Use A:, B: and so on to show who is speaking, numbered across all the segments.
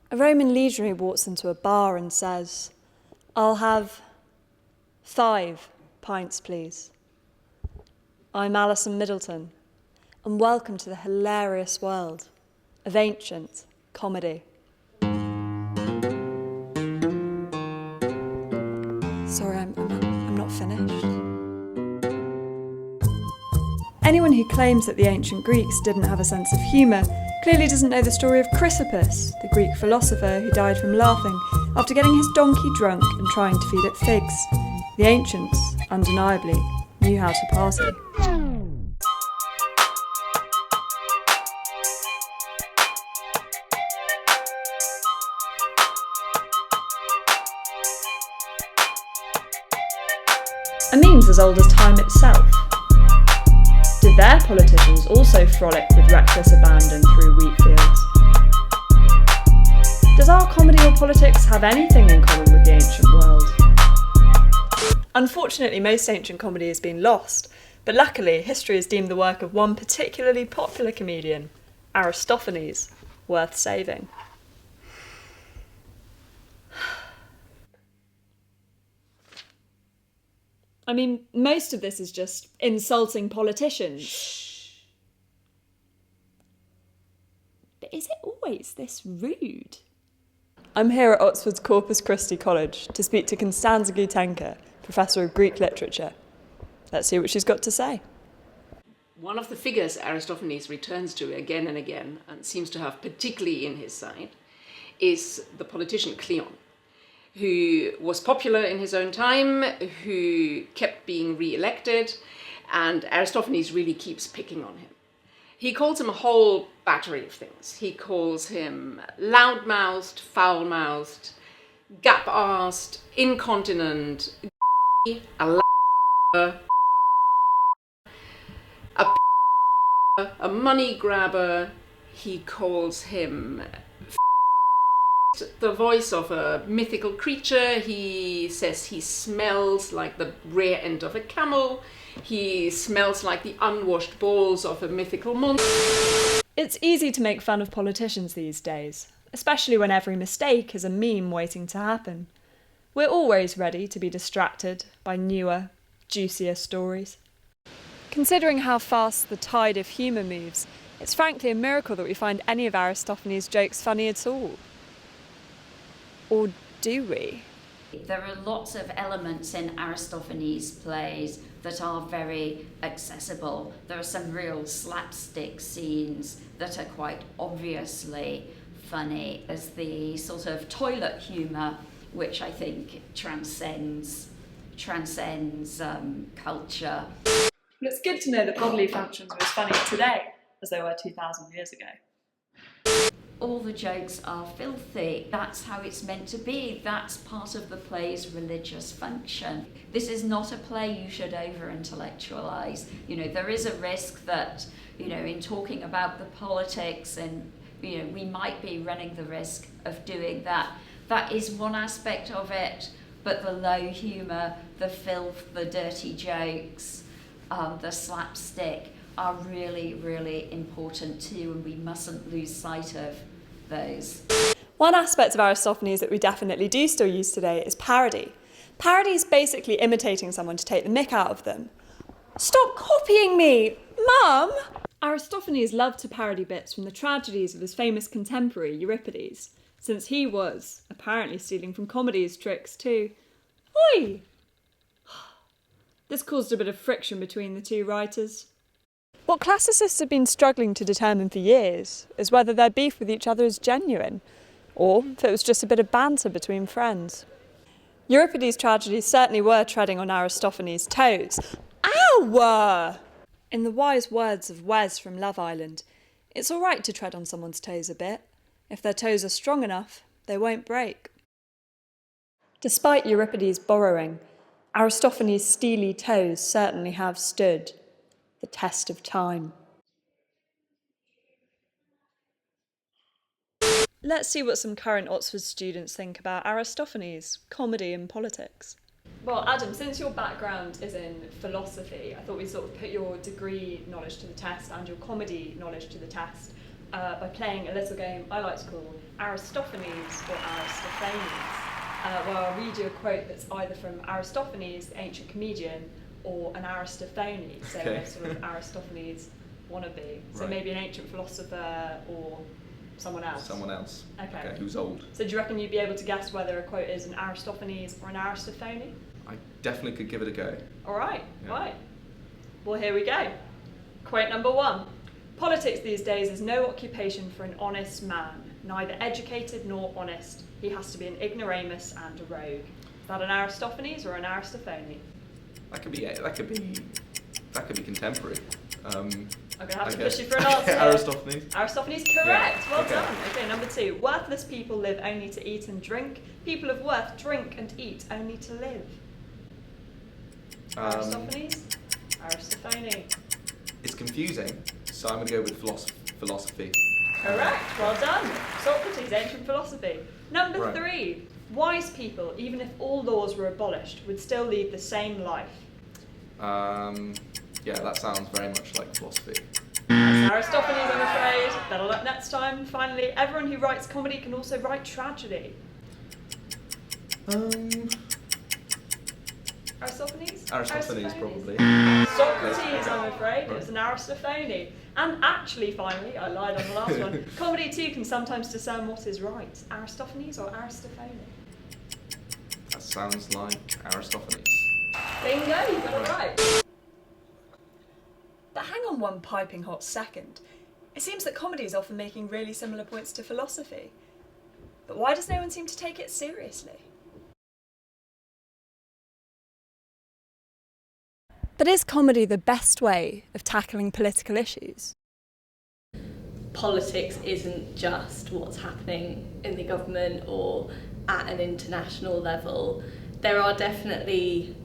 A: A Roman legionary walks into a bar and says, "I'll have 5 pints, please. I'm Alison Middleton, and welcome to the hilarious world of ancient comedy." Sorry, I'm not finished. Anyone who claims that the ancient Greeks didn't have a sense of humour clearly doesn't know the story of Chrysippus, the Greek philosopher who died from laughing after getting his donkey drunk and trying to feed it figs. The ancients, undeniably, knew how to party. A meme's as old as time itself. Did their politicians also frolic with reckless abandon through wheat fields? Does our comedy or politics have anything in common with the ancient world? Unfortunately, most ancient comedy has been lost, but luckily history has deemed the work of one particularly popular comedian, Aristophanes, worth saving. I mean, most of this is just insulting politicians. But is it always this rude? I'm here at Oxford's Corpus Christi College to speak to Constanze Güthenke, Professor of Greek Literature. Let's see what she's got to say.
B: One of the figures Aristophanes returns to again and again, and seems to have particularly in his side, is the politician Cleon, who was popular in his own time, who kept being re-elected, and Aristophanes really keeps picking on him. He calls him a whole battery of things. He calls him loud-mouthed, foul-mouthed, gap-arsed, incontinent, a money grabber. He calls him the voice of a mythical creature. He says he smells like the rear end of a camel. He smells like the unwashed balls of a mythical monster.
A: It's easy to make fun of politicians these days, especially when every mistake is a meme waiting to happen. We're always ready to be distracted by newer, juicier stories. Considering how fast the tide of humour moves, it's frankly a miracle that we find any of Aristophanes' jokes funny at all. Or do we?
C: There are lots of elements in Aristophanes' plays that are very accessible. There are some real slapstick scenes that are quite obviously funny. There's the sort of toilet humour, which I think transcends culture.
A: But it's good to know that bodily functions are as funny today as they were 2,000 years ago.
C: All the jokes are filthy. That's how it's meant to be. That's part of the play's religious function. This is not a play you should over-intellectualise. There is a risk that, in talking about the politics and, we might be running the risk of doing that. That is one aspect of it, but the low humour, the filth, the dirty jokes, the slapstick are really, really important too, and we mustn't lose sight of those.
A: One aspect of Aristophanes that we definitely do still use today is parody. Parody is basically imitating someone to take the mick out of them. Stop copying me, Mum! Aristophanes loved to parody bits from the tragedies of his famous contemporary Euripides, since he was apparently stealing from comedy's tricks too. Oi! This caused a bit of friction between the two writers. What classicists have been struggling to determine for years is whether their beef with each other is genuine, or if it was just a bit of banter between friends. Euripides' tragedies certainly were treading on Aristophanes' toes. Ow! In the wise words of Wes from Love Island, it's all right to tread on someone's toes a bit. If their toes are strong enough, they won't break. Despite Euripides' borrowing, Aristophanes' steely toes certainly have stood the test of time. Let's see what some current Oxford students think about Aristophanes, comedy and politics. Well, Adam, since your background is in philosophy, I thought we'd sort of put your degree knowledge to the test and your comedy knowledge to the test by playing a little game I like to call Aristophanes or Aristophanes, where I'll read you a quote that's either from Aristophanes, the ancient comedian, or an Aristophanes, so
D: Okay.
A: a sort of Aristophanes wannabe. So
D: Right.
A: maybe an ancient philosopher or someone else.
D: Someone else.
A: Okay.
D: Who's old?
A: So do you reckon you'd be able to guess whether a quote is an Aristophanes or an Aristophane?
D: I definitely could give it a go.
A: All right,
D: Yeah.
A: right. Well, here we go. Quote number 1. Politics these days is no occupation for an honest man, neither educated nor honest. He has to be an ignoramus and a rogue. Is that an Aristophanes or an Aristophane?
D: That could be contemporary.
A: I'm going to have
D: I
A: to
D: guess.
A: push you for an answer.
D: Aristophanes.
A: Aristophanes, correct.
D: Yeah,
A: Well
D: okay.
A: done. Okay, number 2. Worthless people live only to eat and drink. People of worth drink and eat only to live. Aristophanes? Aristophane.
D: It's confusing, so I'm going to go with philosophy.
A: Correct. Well done. Socrates, ancient philosophy. Number
D: Right.
A: 3. Wise people, even if all laws were abolished, would still lead the same life.
D: Yeah, that sounds very much like philosophy.
A: That's Aristophanes, I'm afraid. Better luck next time. Finally, everyone who writes comedy can also write tragedy. Aristophanes?
D: Aristophanes, probably.
A: Socrates, I'm afraid. It was an Aristophane. And actually, finally, I lied on the last one. Comedy too can sometimes discern what is right. Aristophanes or Aristophane?
D: That sounds like Aristophanes.
A: Bingo, you got it right. But hang on one piping hot second. It seems that comedy is often making really similar points to philosophy. But why does no one seem to take it seriously? But is comedy the best way of tackling political issues?
E: Politics isn't just what's happening in the government or at an international level. There are definitely,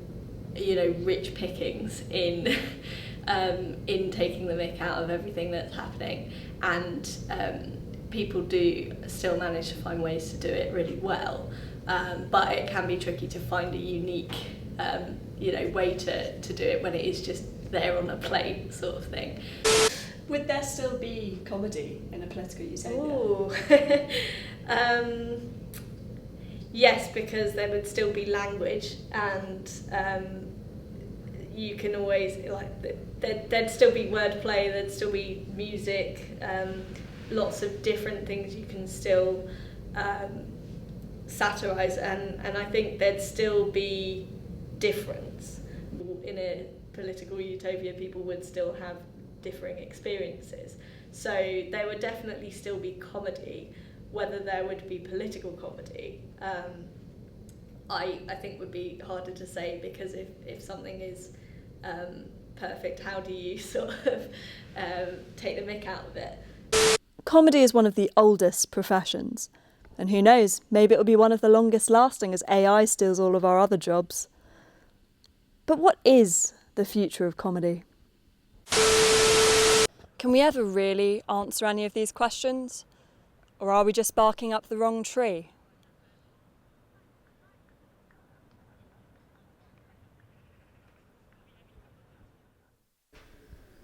E: rich pickings in taking the mick out of everything that's happening, and people do still manage to find ways to do it really well. But it can be tricky to find a unique way to do it when it is just there on a plate sort of thing.
A: Would there still be comedy in a political utopia?
E: Ooh. Yes, because there would still be language, and you can always, there'd still be wordplay, there'd still be music, lots of different things you can still satirise, and I think there'd still be difference. In a political utopia, people would still have differing experiences. So there would definitely still be comedy. Whether there would be political comedy, I think would be harder to say, because if something is perfect, how do you sort of take the mick out of it?
A: Comedy is one of the oldest professions. And who knows, maybe it'll be one of the longest lasting as AI steals all of our other jobs. But what is the future of comedy? Can we ever really answer any of these questions? Or are we just barking up the wrong tree?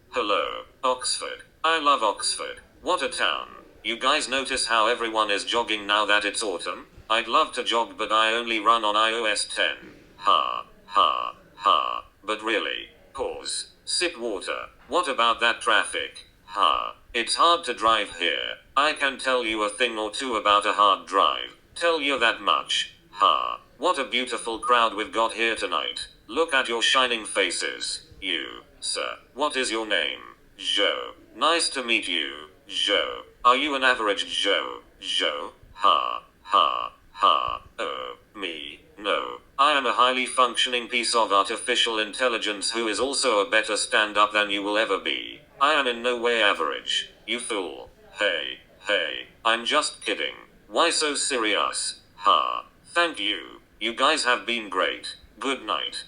F: Hello, Oxford. I love Oxford. What a town. You guys notice how everyone is jogging now that it's autumn? I'd love to jog, but I only run on iOS 10. Ha, ha, ha. But really, pause. Sip water. What about that traffic? Ha. It's hard to drive here. I can tell you a thing or two about a hard drive. Tell you that much. Ha. What a beautiful crowd we've got here tonight. Look at your shining faces. You, sir. What is your name? Joe. Nice to meet you, Joe. Are you an average Joe? Joe? Ha. Ha. Ha. Oh, me. No. I am a highly functioning piece of artificial intelligence who is also a better stand-up than you will ever be. I am in no way average. You fool. Hey. Hey. I'm just kidding. Why so serious? Ha. Thank you. You guys have been great. Good night.